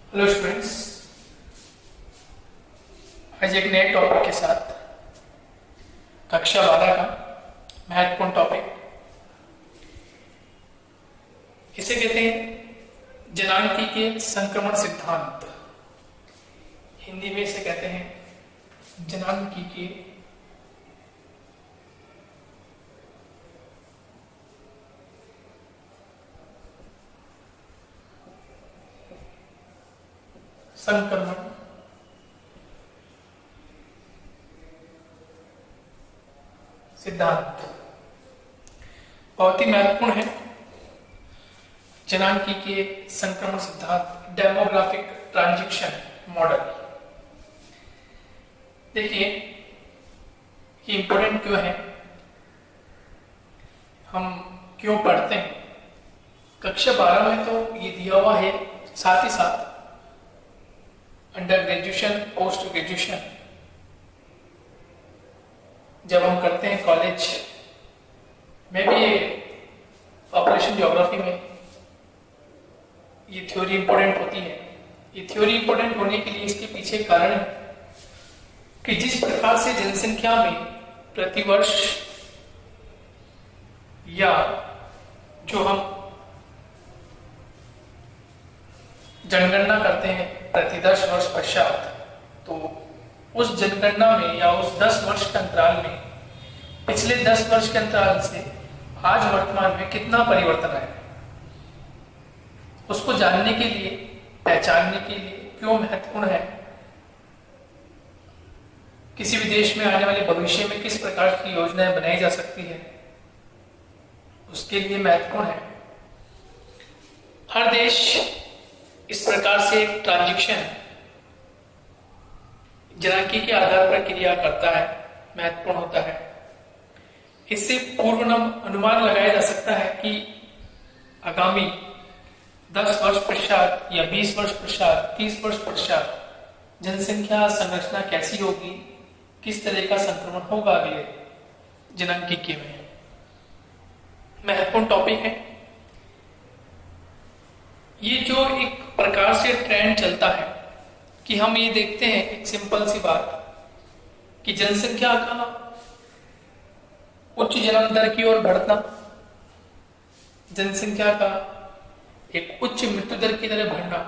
Hello students, आज एक नए टॉपिक के साथ कक्षा 12 का महत्वपूर्ण टॉपिक, इसे कहते हैं जनांकीय संक्रमण सिद्धांत। हिंदी में इसे कहते हैं जनांकीय संक्रमण सिद्धांत। बहुत ही महत्वपूर्ण है जनांकीय संक्रमण सिद्धांत, डेमोग्राफिक ट्रांजिशन मॉडल। देखिए ये इंपॉर्टेंट क्यों है, हम क्यों पढ़ते हैं। कक्षा 12 में तो ये दिया हुआ है, साथ ही साथ अंडर ग्रेजुएशन, पोस्ट ग्रेजुएशन जब हम करते हैं कॉलेज में भी, पॉपुलेशन ज्योग्राफी में ये थ्योरी इंपॉर्टेंट होती है। ये थ्योरी इंपॉर्टेंट होने के लिए इसके पीछे कारण है कि जिस प्रकार से जनसंख्या में प्रतिवर्ष या जो हम जनगणना करते हैं प्रति 10 वर्ष पश्चात, तो उस जनगणना में या उस 10 वर्ष के अंतराल में, पिछले 10 वर्ष के अंतराल से आज वर्तमान में कितना परिवर्तन आया, उसको जानने के लिए, पहचानने के लिए क्यों महत्वपूर्ण है। किसी भी देश में आने वाले भविष्य में किस प्रकार की योजनाएं बनाई जा सकती है, उसके लिए महत्वपूर्ण है। हर देश इस प्रकार से ट्रांजिशन जनांकी के आधार पर क्रिया करता है, महत्वपूर्ण होता है। इससे पूर्व अनुमान लगाया जा सकता है कि आगामी 10 वर्ष पश्चात या 20 वर्ष पश्चात, 30 वर्ष पश्चात जनसंख्या संरचना कैसी होगी, किस तरह का संक्रमण होगा अगले जनांकीय में। महत्वपूर्ण टॉपिक है ये। जो एक प्रकार से ट्रेंड चलता है कि हम ये देखते हैं, एक सिंपल सी बात, कि जनसंख्या का उच्च जन्म दर की ओर बढ़ना, जनसंख्या का एक उच्च मृत्यु दर की तरह बढ़ना,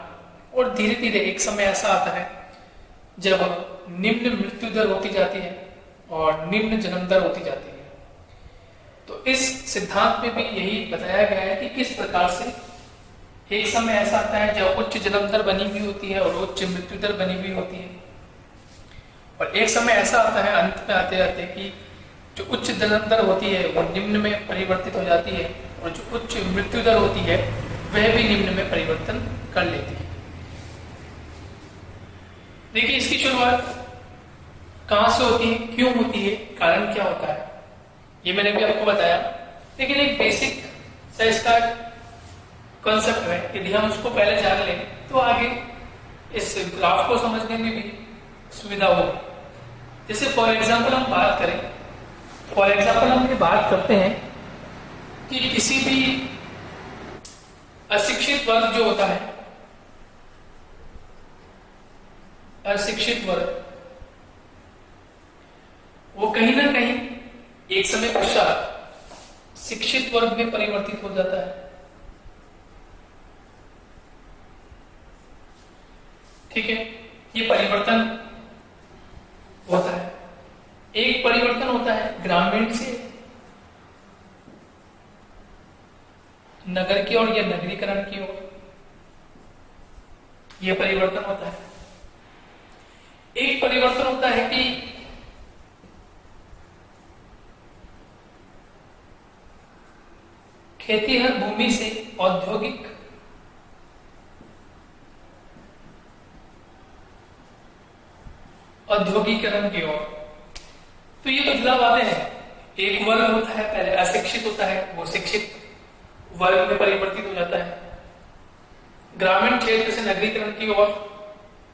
और धीरे धीरे एक समय ऐसा आता है जब निम्न मृत्यु दर होती जाती है और निम्न जन्म दर होती जाती है। तो इस सिद्धांत में भी यही बताया गया है कि किस प्रकार से एक समय ऐसा आता है जब उच्च जन्म दर बनी हुई होती है और उच्च मृत्यु दर बनी हुई होती है, और एक समय ऐसा आता है अंत में आते आते कि जो उच्च जन्म दर होती है वो निम्न में परिवर्तित हो जाती है, और जो उच्च मृत्यु दर होती है वह भी निम्न में परिवर्तन कर लेती है। देखिए इसकी शुरुआत कहां से होती है, क्यों होती है, कारण क्या होता है, ये मैंने भी आपको बताया। लेकिन एक बेसिक सा इसका कॉन्सेप्ट है, यदि हम उसको पहले जान लें तो आगे इस ग्राफ को समझने में भी सुविधा होगी। जैसे फॉर एग्जांपल हम बात करें, हम ये बात करते हैं कि किसी भी अशिक्षित वर्ग जो होता है, अशिक्षित वर्ग, वो कहीं ना कहीं एक समय पश्चात शिक्षित वर्ग में परिवर्तित हो जाता है। ठीक है, ये परिवर्तन होता है। एक परिवर्तन होता है ग्रामीण से नगर की ओर या नगरीकरण की ओर, यह परिवर्तन होता है। एक परिवर्तन होता है कि खेतीहर भूमि से औद्योगिकरण की ओर। तो ये बदलाव आते हैं। एक वर्ग होता है पहले अशिक्षित होता है, वो शिक्षित वर्ग में परिवर्तित हो जाता है। ग्रामीण क्षेत्र से नगरीकरण की ओर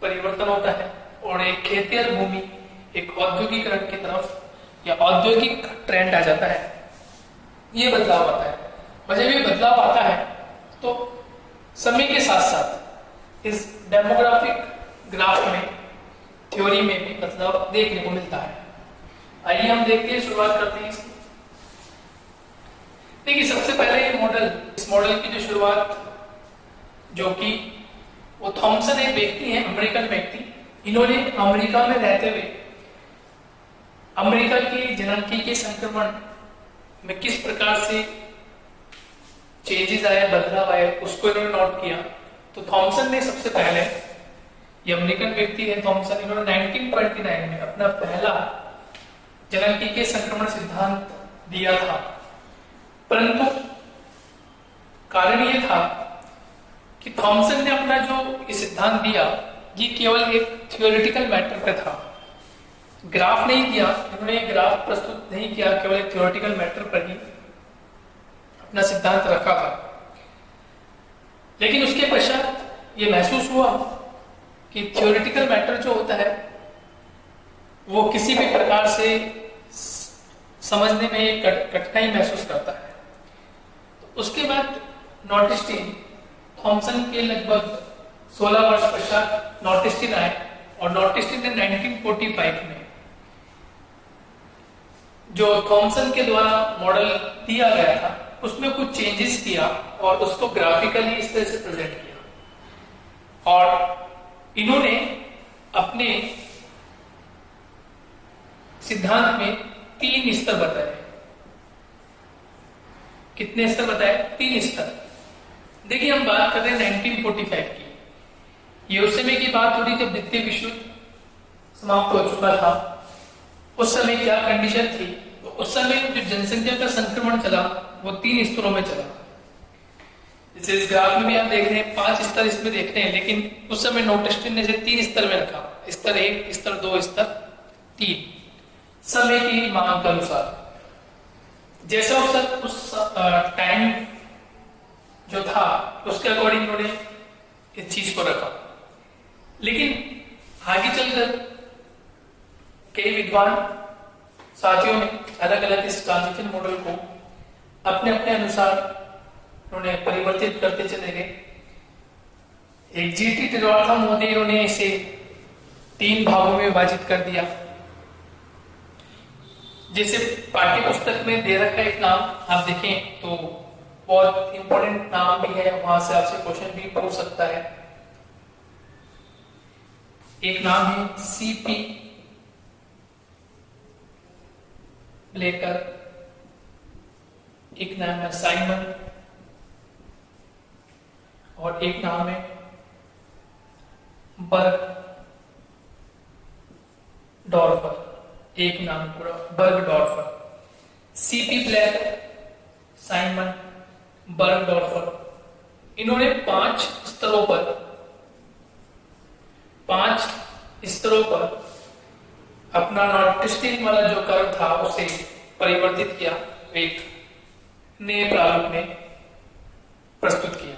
परिवर्तन होता है, और एक खेतीहर भूमि एक औद्योगिकरण की तरफ या औद्योगिक ट्रेंड आ जाता है। ये बदलाव आता है, और जब ये बदलाव आता है तो समय के साथ साथ इस डेमोग्राफिक ग्राफ में, थ्योरी में भी बदलाव देखने को मिलता है। आइए हम देखते हैं, शुरुआत करते हैं इसकी। देखिए सबसे पहले ये मॉडल, इस मॉडल की जो शुरुआत, जो कि वो थॉमसन एक व्यक्ति है, अमेरिकन व्यक्ति, इन्होंने अमेरिका में रहते हुए अमेरिका के जननांग के संक्रमण में किस प्रकार से चेंजेस आए, बदलाव आए, उसको इन्होंने नोट किया। तो थॉमसन ने सबसे पहले, ये अमेरिकन व्यक्ति है थॉमसन, इन्होंने 1929 में अपना पहला जननांग के संक्रमण सिद्धांत दिया था। परंतु कारण ये था कि थॉमसन ने अपना जो ये सिद्धांत दिया, ये केवल एक थियोरेटिकल मैटर पे था, ग्राफ नहीं दिया इन्होंने, ग्राफ प्रस्तुत नहीं किया, केवल एक थियोरेटिकल मैटर पर ही अपना सिद्धांत रखा था। लेकिन उसके पश्चात ये महसूस हुआ कि थियोरेटिकल मैटर जो होता है वो किसी भी प्रकार से समझने में कठिनाई महसूस करता है। तो उसके बाद नॉर्टिस्टीन, थॉमसन के लगभग 16 वर्ष पश्चात नॉर्टिस्टीन आए, और नॉर्टिस्टीन ने 1945 में जो थॉमसन के द्वारा मॉडल दिया गया था उसमें कुछ चेंजेस किया और उसको ग्राफिकली इस तरह से प्रेजेंट किया। और इन्होंने अपने सिद्धांत में 3 स्तर बताए। कितने स्तर बताए? 3 स्तर। देखिए हम बात कर रहे हैं 1945 की। ये उस समय की बात हो रही जब द्वितीय विश्व समाप्त हो चुका था। उस समय क्या कंडीशन थी? तो उस समय जो जनसंख्या का संक्रमण चला वो 3 स्तरों में चला। जैसे इस ग्राफ में भी आप देख रहे हैं 5 स्तर इसमें देख रहे हैं, लेकिन उस समय नॉर्टिस्टीन ने इसे 3 स्तर में रखा। स्तर 1, स्तर 2, स्तर 3, समय की मांग के अनुसार। जैसा उस टाइम जो था उसके अकॉर्डिंग उन्होंने इस चीज को रखा। लेकिन आगे चलकर कई विद्वान साथियों ने अलग अलग इस ट्रांजिशन मॉडल को अपने अपने अनुसार उन्होंने परिवर्तित करते चले गए। एक जीटी टिरोवाला मोदी ने इसे 3 भागों में विभाजित कर दिया। जैसे पाठ्य पुस्तक में दे रखा एक नाम आप देखें तो बहुत इंपॉर्टेंट नाम भी है, वहां से आपसे क्वेश्चन भी पूछ सकता है। एक नाम है सीपी ब्लेकर, एक नाम है साइमन, और एक नाम है बर्ग डॉर्फर। एक नाम पूरा बर्ग डॉर्फर। सीपी ब्लेकर, साइमन, बर्ग डॉर्फर, इन्होंने 5 स्तरों पर अपना नॉर्टिस्टीन वाला जो कर्व था उसे परिवर्तित किया, एक नए प्रारूप में प्रस्तुत किया।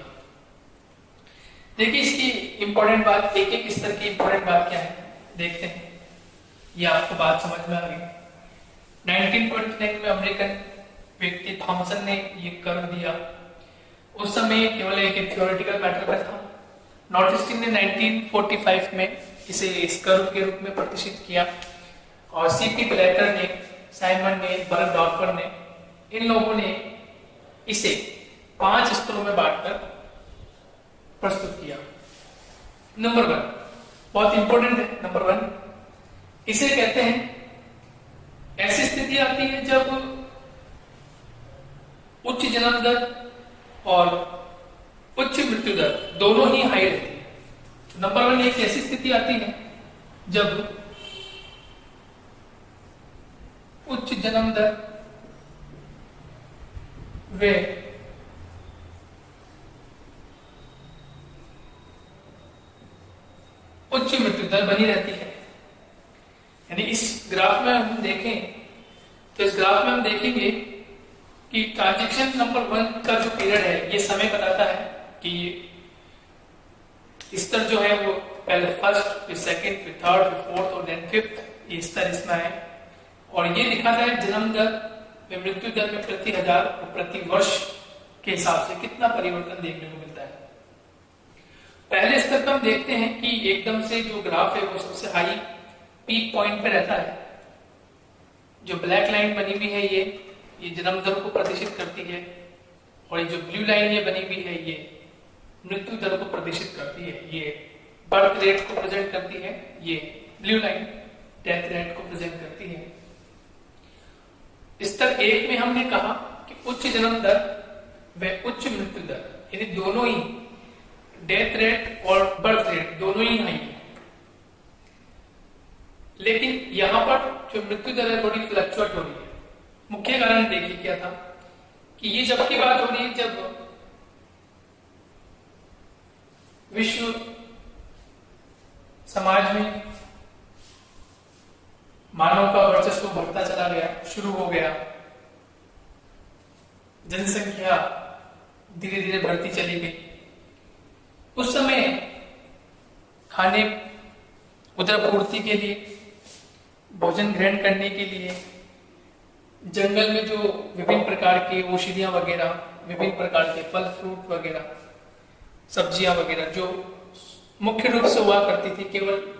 देखिए इसकी इंपॉर्टेंट बात, एक एक स्तर की इंपॉर्टेंट बात क्या है देखते हैं, ये आपको बात समझ में आ गई। 1929 में अमेरिकन व्यक्ति थॉमसन ने ये कर्व दिया। उस समय केवल एक थ्योरेटिकल मैटर पर था। नॉर्टिस्टीन ने 1945 में इसे इस कर्व के रूप में प्रतिष्ठित किया, और सीपी ब्लेकर ने, साइमन ने, बर्ग डॉर्फर ने, इन लोगों ने इसे 5 स्तरों में बांटकर प्रस्तुत किया। नंबर 1 बहुत इंपॉर्टेंट है। नंबर 1 इसे कहते हैं, ऐसी स्थिति आती है जब उच्च जन्म दर और उच्च मृत्यु दर दोनों ही हाई रहती है। नंबर 1 एक ऐसी स्थिति आती है जब उच्च जन्म दर वे उच्च मृत्यु दर बनी रहती है। यानी इस ग्राफ में हम देखें तो इस ग्राफ में हम देखेंगे कि ट्रांजेक्शन नंबर 1 का जो पीरियड है ये समय बताता है कि स्तर जो है वो पहले फर्स्ट, फिर सेकंड, फिर थर्ड, फिर फोर्थ और देन फिफ्थ, ये स्तर इसमें है। और ये दिखाता है जन्म दर में, मृत्यु दर में प्रति 1000 और प्रति वर्ष के हिसाब से कितना परिवर्तन देखने को मिलता है। पहले स्तर पर हम देखते हैं कि एकदम से जो ग्राफ है वो सबसे हाई पीक पॉइंट पे रहता है। जो ब्लैक लाइन बनी हुई है ये जन्म दर को प्रदर्शित करती है, और ये जो ब्लू लाइन ये बनी हुई है ये मृत्यु दर को प्रदर्शित करती है। ये बर्थ रेट को प्रेजेंट करती है, ये ब्लू लाइन डेथ रेट को प्रेजेंट करती है। स्तर 1 में हमने कहा कि उच्च जन्म दर व उच्च मृत्यु दर, यानी दोनों ही डेथ रेट और बर्थ रेट दोनों ही हाई है। लेकिन यहां पर जो मृत्यु दर है थोड़ी फ्लक्चुएट हो रही है। मुख्य कारण देखिए क्या था कि ये जब की बात हो रही है जब विश्व समाज में मानव का वर्चस्व बढ़ता चला गया, शुरू हो गया, जनसंख्या धीरे धीरे बढ़ती चली गई। उस समय खाने उदर पूर्ति के लिए, भोजन ग्रहण करने के लिए जंगल में जो विभिन्न प्रकार के औषधियां वगैरह, विभिन्न प्रकार के फल फ्रूट वगैरह, सब्जियां वगैरह जो मुख्य रूप से हुआ करती थी, केवल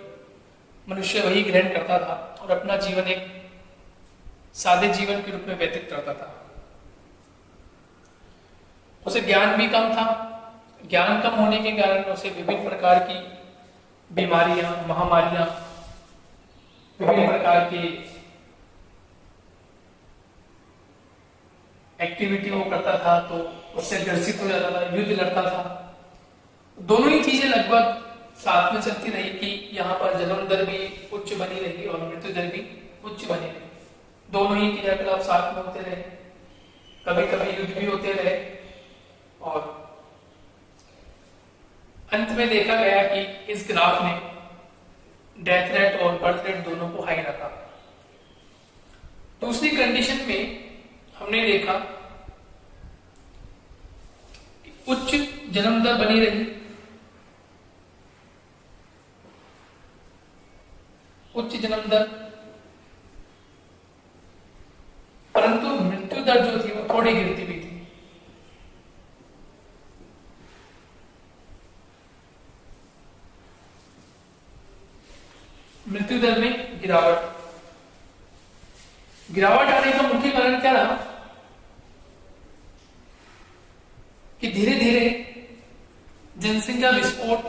मनुष्य वही ग्रहण करता था और अपना जीवन एक सादे जीवन के रूप में व्यतीत करता था। उसे ज्ञान भी कम था। ज्ञान कम होने के कारण उसे विभिन्न प्रकार की बीमारियां, महामारियां, विभिन्न प्रकार की एक्टिविटी वो करता था तो उससे ग्रसित हो जाता था, युद्ध लड़ता था। दोनों ही चीजें लगभग साथ में चलती रही कि यहाँ पर जन्म दर भी उच्च बनी रही और मृत्यु दर भी उच्च बनी रही। दोनों ही क्रियाकलाप साथ में होते रहे, कभी कभी युद्ध भी होते रहे, और अंत में देखा गया कि इस ग्राफ ने डेथ रेट और बर्थ रेट दोनों को हाई रखा। दूसरी कंडीशन में हमने देखा कि उच्च जन्म दर बनी रही, उच्च जन्म दर, परंतु मृत्यु दर जो थी वो थोड़ी गिरती भी थी। मृत्यु दर में गिरावट आने का मुख्य कारण क्या रहा कि धीरे धीरे जनसंख्या विस्फोट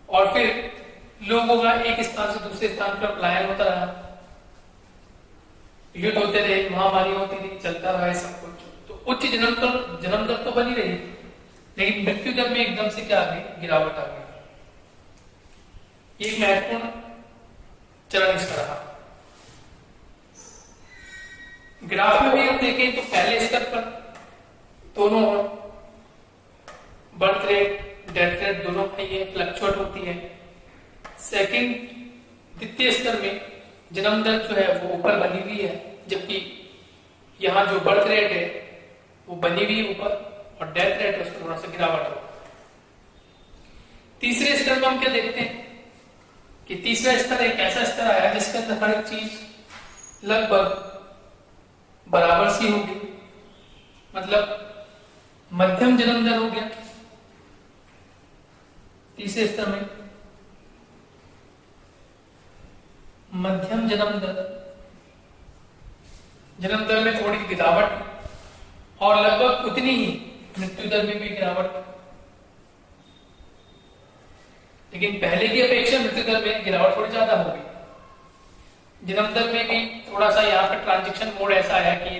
और फिर लोगों का एक स्थान से दूसरे स्थान पर पलायन होता रहा, युद्ध होते रहे, महामारी होती थी, चलता रहा सब कुछ। तो उच्च जन्म दर तो बनी रही, लेकिन मृत्यु दर में एकदम से क्या आ गई, गिरावट आ गई। एक महत्वपूर्ण चरण इसका रहा। ग्राफ में भी हम देखें तो पहले स्तर पर दोनों बर्थ रेट, डेथ रेट दोनों फ्लक्चुएट होती है। सेकंड, द्वितीय स्तर में जन्म दर जो है वो ऊपर बनी हुई है, जबकि यहाँ जो बर्थ रेट है वो बनी हुई ऊपर और डेथ रेट है उसमें थोड़ा सा गिरावट हो। तीसरे स्तर में हम क्या देखते हैं कि तीसरा स्तर एक ऐसा स्तर आया जिसके अंदर हर एक चीज लगभग बराबर सी होगी, मतलब मध्यम जन्म दर हो गया तीसरे स्तर में। मध्यम जन्म दर में थोड़ी गिरावट और लगभग उतनी ही मृत्यु दर में भी गिरावट, लेकिन पहले की अपेक्षा मृत्यु दर में गिरावट थोड़ी ज्यादा हो गई। जन्म दर में भी थोड़ा सा यहाँ पर ट्रांजिशन मोड ऐसा आया कि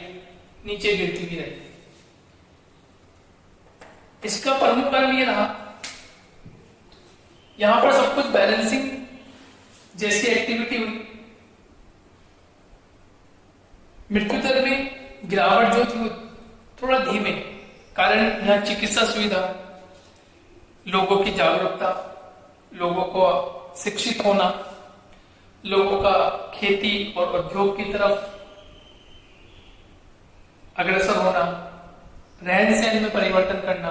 नीचे गिरती भी रही। इसका प्रमुख कारण ये रहा, यहां पर सब कुछ बैलेंसिंग जैसी एक्टिविटी हुई। मृत्यु दर में गिरावट जो थी वो थोड़ा धीमे, कारण यहां चिकित्सा सुविधा, लोगों की जागरूकता, लोगों को शिक्षित होना, लोगों का खेती और उद्योग की तरफ अग्रसर होना, रहन सहन में परिवर्तन करना,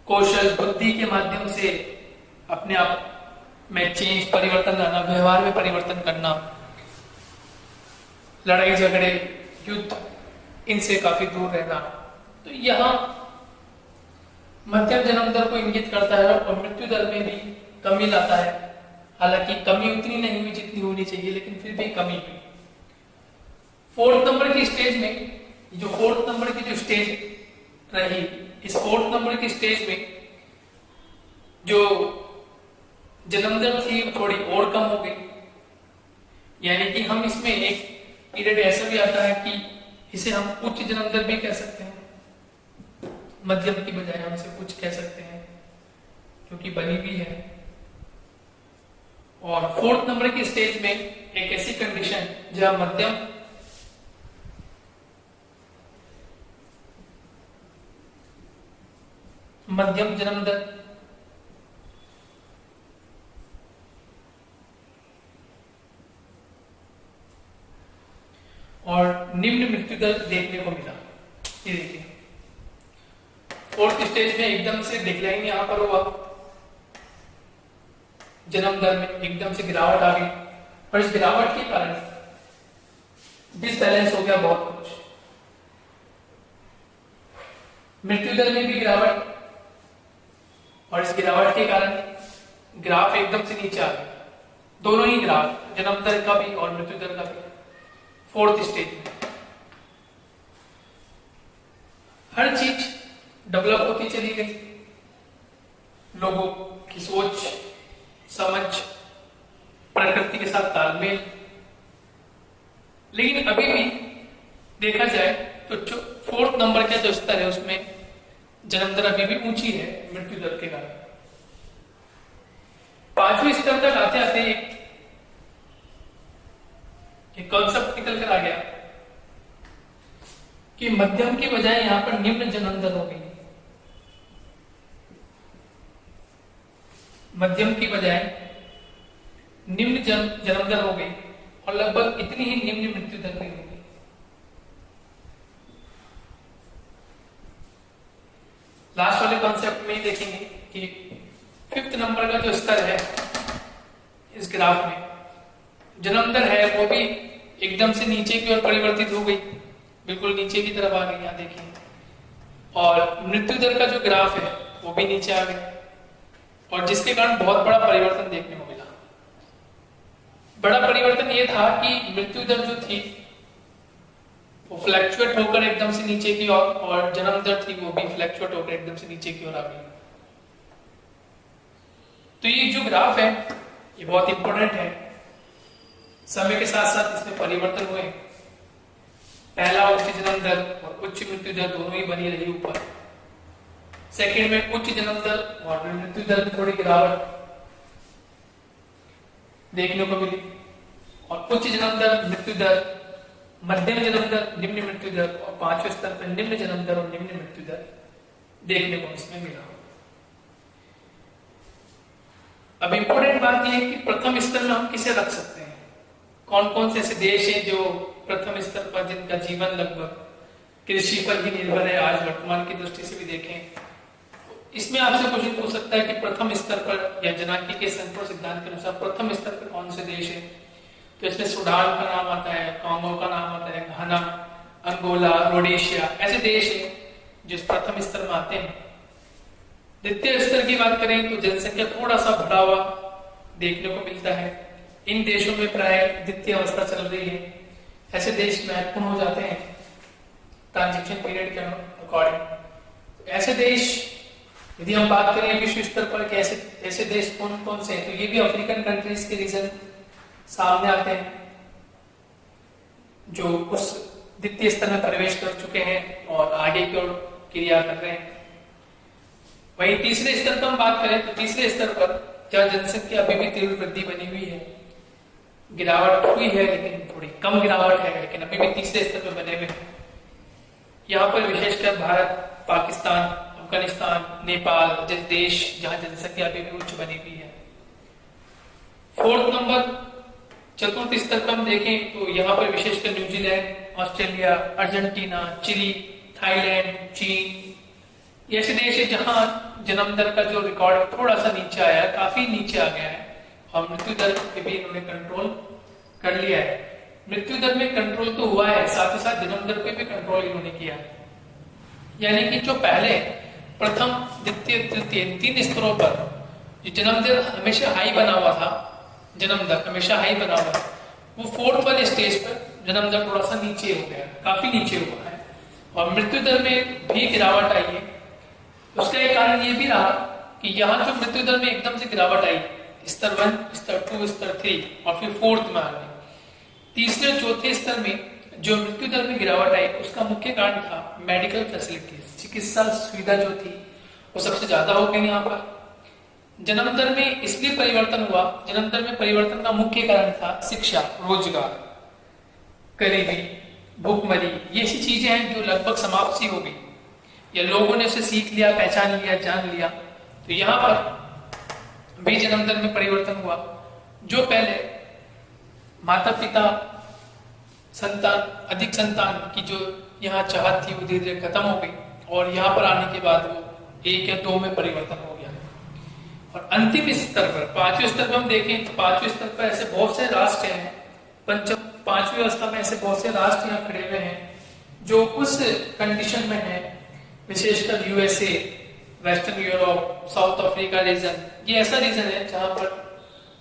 कौशल बुद्धि के माध्यम से अपने आप में चेंज, परिवर्तन लाना, व्यवहार में परिवर्तन करना, लड़ाई झगड़े, युद्ध, इनसे काफी दूर रहना। तो यहां मध्यम जन्म दर को इंगित करता है और मृत्यु दर में भी कमी लाता है। हालांकि कमी उतनी नहीं हुई जितनी होनी चाहिए, लेकिन फिर भी कमी हुई। फोर्थ नंबर की स्टेज में, जो फोर्थ नंबर की जो स्टेज रही, इस फोर्थ नंबर की स्टेज में जो जन्म दर थी थोड़ी और कम हो गई। यानी कि हम इसमें एक पीरियड ऐसा भी आता है कि इसे हम उच्च जन्म दर भी कह सकते हैं, मध्यम की बजाय हम इसे उच्च कह सकते हैं, क्योंकि बनी भी है। और फोर्थ नंबर की स्टेज में एक ऐसी कंडीशन जहां मध्यम जन्म दर और निम्न मृत्यु दर देखने को मिला। ये देखिए फोर्थ स्टेज में एकदम से डिक्लाइन यहां पर हुआ, जन्म दर में एकदम से गिरावट आ गई और इस गिरावट के कारण डिसबैलेंस हो गया बहुत कुछ। मृत्यु दर में भी गिरावट और इस गिरावट के कारण ग्राफ एकदम से नीचे आ गया, दोनों ही ग्राफ, जन्म दर का भी और मृत्यु दर का भी। फोर्थ स्टेज में हर चीज डेवलप होती चली गई, लोगों की सोच समझ, प्रकृति के साथ तालमेल। लेकिन अभी भी देखा जाए तो जो फोर्थ नंबर का जो स्तर है उसमें जन्म दर अभी भी ऊंची है मृत्यु दर के कारण। पांचवें स्तर तक आते आते एक कॉन्सेप्ट निकल कर आ गया कि मध्यम की बजाय यहां पर निम्न जन्म दर हो गई। मध्यम की बजाय निम्न जन्म दर हो गई और लगभग इतनी ही निम्न मृत्यु दर भी हो गई। लास्ट वाले कॉन्सेप्ट में देखेंगे कि फिफ्थ नंबर का जो स्तर है इस ग्राफ में, जन्म दर है वो भी एकदम से नीचे की ओर परिवर्तित हो गई, बिल्कुल नीचे की तरफ आ गई, यहाँ देखिए। और मृत्यु दर का जो ग्राफ है वो भी नीचे आ गई और जिसके कारण बहुत बड़ा परिवर्तन देखने को मिला। बड़ा परिवर्तन ये था कि मृत्यु दर जो थी वो फ्लैक्चुएट होकर एकदम से नीचे की ओर और जन्म दर थी वो भी फ्लैक्चुएट होकर एकदम से नीचे की ओर आ गई। तो ये जो ग्राफ है ये बहुत इंपॉर्टेंट है। समय के साथ साथ इसमें परिवर्तन हुए, पहला उच्च जन्म दर और उच्च मृत्यु दर दोनों ही बनी रही ऊपर। सेकंड में उच्च जन्म दर और मृत्यु दर में थोड़ी गिरावट देखने को मिली और उच्च जन्म दर, मृत्यु दर, मध्यम जन्म दर, निम्न मृत्यु दर और पांचवें स्तर पर निम्न जन्म दर और निम्न मृत्यु दर देखने को इसमें मिला। अब इंपॉर्टेंट बात यह है कि प्रथम स्तर में हम किसे रख सकते हैं, कौन कौन से ऐसे देश हैं जो प्रथम स्तर पर जिनका जीवन लगभग कृषि पर ही निर्भर है। आज वर्तमान की दृष्टि से भी देखें, इसमें आपसे क्वेश्चन पूछ सकता है कि प्रथम स्तर पर या जनाकी के सेंट्रो सिद्धांत के अनुसार प्रथम स्तर पर कौन से देश है। तो इसमें सूडान का नाम आता है, कांगो का नाम आता है, घाना, अंगोला, रोडेशिया, ऐसे देश है जो इस प्रथम स्तर में आते हैं। द्वितीय स्तर की बात करें तो जनसंख्या थोड़ा सा बढ़ा हुआ देखने को मिलता है। इन देशों में प्राय द्वितीय अवस्था चल रही है। ऐसे देश महत्वपूर्ण हो जाते हैं ट्रांजिशन पीरियड के अकॉर्डिंग। ऐसे देश यदि हम बात करें विश्व स्तर पर कि ऐसे देश कौन कौन से हैं, तो ये भी अफ्रीकन कंट्रीज के रीजन सामने आते हैं जो उस द्वितीय स्तर में प्रवेश कर चुके हैं और आगे की ओर क्रिया कर रहे हैं। वहीं तीसरे स्तर पर हम बात करें तो तीसरे स्तर पर जहां जनसंख्या अभी भी तीव्र वृद्धि बनी हुई है, गिरावट हुई है लेकिन थोड़ी कम गिरावट है, लेकिन अभी भी तीसरे स्तर पर बने हुए हैं। यहाँ पर विशेषकर भारत, पाकिस्तान, अफगानिस्तान, नेपाल जैसे देश जहां जनसंख्या अभी भी उच्च बनी हुई है। फोर्थ नंबर चतुर्थ स्तर पर हम देखें तो यहाँ पर विशेषकर New Zealand, Australia, Argentina, Chile, Thailand, चीन, ये ऐसे देश है जहां जन्म दर का जो रिकॉर्ड थोड़ा सा नीचे आया है, काफी नीचे आ गया है और मृत्यु दर पे भी इन्होंने कंट्रोल कर लिया है। मृत्यु दर में कंट्रोल तो हुआ है, साथ ही साथ जन्म दर पे भी कंट्रोल इन्होंने किया है। यानी कि जो पहले प्रथम द्वितीय तृतीय 3 स्तरों पर जो जन्म दर हमेशा हाई बना हुआ था, जन्म दर हमेशा हाई बना हुआ है, वो 4th वाले स्टेज पर जन्म दर थोड़ा सा नीचे हो गया, काफी नीचे हुआ है और मृत्यु दर में भी गिरावट आई है। उसका एक कारण ये भी रहा कि यहाँ जो मृत्यु दर में एकदम से गिरावट आई, स्तर 1, स्तर 2, स्तर 3 और फिर 4th में आ गई, तीसरे और चौथे स्तर में जो मृत्यु दर में गिरावट आई उसका मुख्य कारण था मेडिकल फैसिलिटीज, चिकित्सा सुविधा जो थी वो सबसे ज्यादा हो गई। यहाँ पर जन्म दर में इसलिए परिवर्तन हुआ, जन्म दर में परिवर्तन का मुख्य कारण था शिक्षा, रोजगार, गरीबी, भूखमरी, ये ऐसी चीजें हैं जो लगभग समाप्त सी हो गई या लोगों ने उसे सीख लिया, पहचान लिया, जान लिया। तो यहाँ पर भी जन्म दर में परिवर्तन हुआ। जो पहले माता पिता संतान, अधिक संतान की जो यहाँ चाहत थी वो धीरे धीरे खत्म हो गई और यहाँ पर आने के बाद वो 1 या 2 में परिवर्तन हो गया। और अंतिम स्तर पर 5वें स्तर पर हम देखें तो 5वें स्तर पर ऐसे बहुत से राष्ट्र हैं, 5वीं अवस्था में ऐसे बहुत से राष्ट्र यहाँ खड़े हुए हैं जो उस कंडीशन में है, विशेषकर USA, western Europe, south Africa reason, ये ऐसा रीजन है जहां पर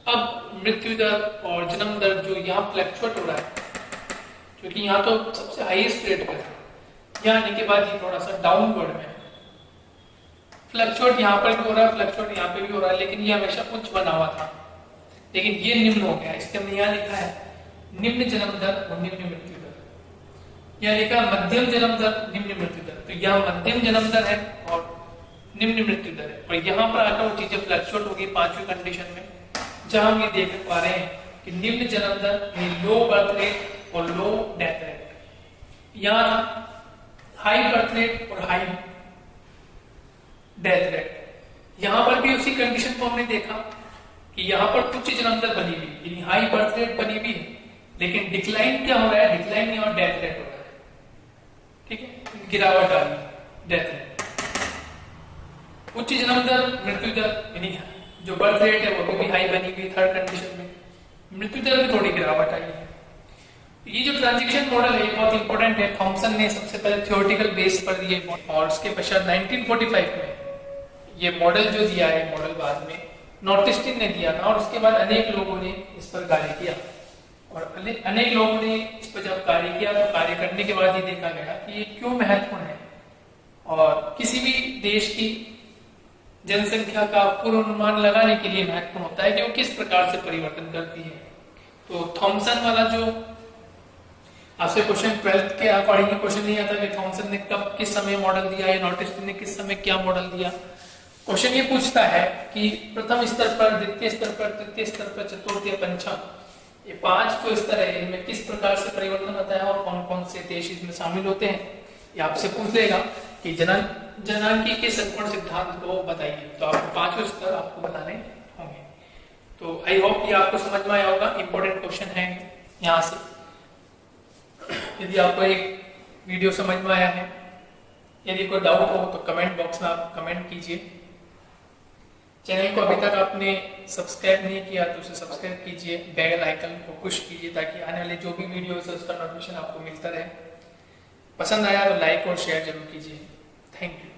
अब मृत्यु दर और जन्म दर जो यहाँ फ्लक्चुएट हो रहा है, क्योंकि यहाँ तो सबसे हाईएस्ट रेट पर है, यहाँ आने के बाद ये थोड़ा सा डाउनवर्ड में है। फ्लक्चुएट यहाँ पर भी हो रहा है, फ्लक्चुएट यहाँ पे भी हो रहा है, लेकिन ये हमेशा उच्च बना हुआ था, लेकिन ये निम्न हो गया। इसके हमने यहाँ लिखा है निम्न जन्म दर और निम्न मृत्यु दर, यहाँ लिखा है मध्यम जन्म दर, निम्न मृत्यु दर। तो यहाँ मध्यम जन्म दर है और निम्न मृत्यु दर है, और यहाँ पर आकर वो चीजें फ्लक्चुएट होगी 5वीं कंडीशन में, जहां हम ये देख पा रहे हैं कि निम्न जन्म दर, लो बर्थ रेट और लो डेथ रेट, यहाँ हाई बर्थ रेट और हाई डेथ रेट। यहां पर भी उसी कंडीशन को हमने देखा कि यहाँ पर उच्च जन्म दर बनी हुई, यानी हाई बर्थ रेट बनी हुई है, लेकिन डिक्लाइन क्या हो रहा है, डिक्लाइन नहीं और डेथ रेट हो रहा है, ठीक है, गिरावट आ रही है डेथ रेट। उच्च जन्म दर, मृत्यु दर, यानी जो बर्थ रेट है वो भी हाई बनी हुई 3rd कंडीशन में, मृत्यु दर में थोड़ी गिरावट आई है। ये जो ट्रांजिशन मॉडल है बहुत इंपॉर्टेंट है, थॉमसन ने सबसे पहले थ्योरेटिकल बेस पर दिए और उसके पश्चात 1945 में ये मॉडल जो दिया है, मॉडल बाद में नॉर्टिस्टिन ने दिया था और उसके बाद अनेक लोगों ने इस पर कार्य किया और अनेक लोगों ने इस पर जब कार्य किया तो कार्य करने के बाद ये देखा गया कि ये क्यों महत्वपूर्ण है और किसी भी देश की जनसंख्या का पूर्वानुमान लगाने के लिए महत्वपूर्ण होता है कि वो किस प्रकार से परिवर्तन करती है। तो थॉमसन वाला जो आपसे क्वेश्चन 12th के अकॉर्डिंग क्वेश्चन नहीं आता कि थॉमसन ने कब किस समय मॉडल दिया या नॉर्टिस्टिन ने किस समय क्या मॉडल दिया। क्वेश्चन ये पूछता है कि प्रथम स्तर पर, द्वितीय स्तर पर, तृतीय स्तर पर, चतुर्थ या पंचम, ये 5 जो स्तर है इनमें किस प्रकार से परिवर्तन होता है और कौन कौन से देश इसमें शामिल होते हैं, ये आपसे पूछ लेगा कि जनांकी के संपूर्ण सिद्धांत को बताइए, तो आपको 5 स्तर आपको बताने होंगे। तो आई होप ये आपको समझ में आया होगा, इंपॉर्टेंट क्वेश्चन है यहाँ से। यदि आपको एक वीडियो समझ में आया है, यदि कोई डाउट हो तो कमेंट बॉक्स में आप कमेंट कीजिए। चैनल को अभी तक आपने सब्सक्राइब नहीं किया तो उसे सब्सक्राइब कीजिए, बेल आइकन को पुश कीजिए ताकि आने वाले जो भी वीडियोस है उसका नोटिफिकेशन आपको मिलता रहे। पसंद आया तो लाइक और शेयर जरूर कीजिए। Thank you.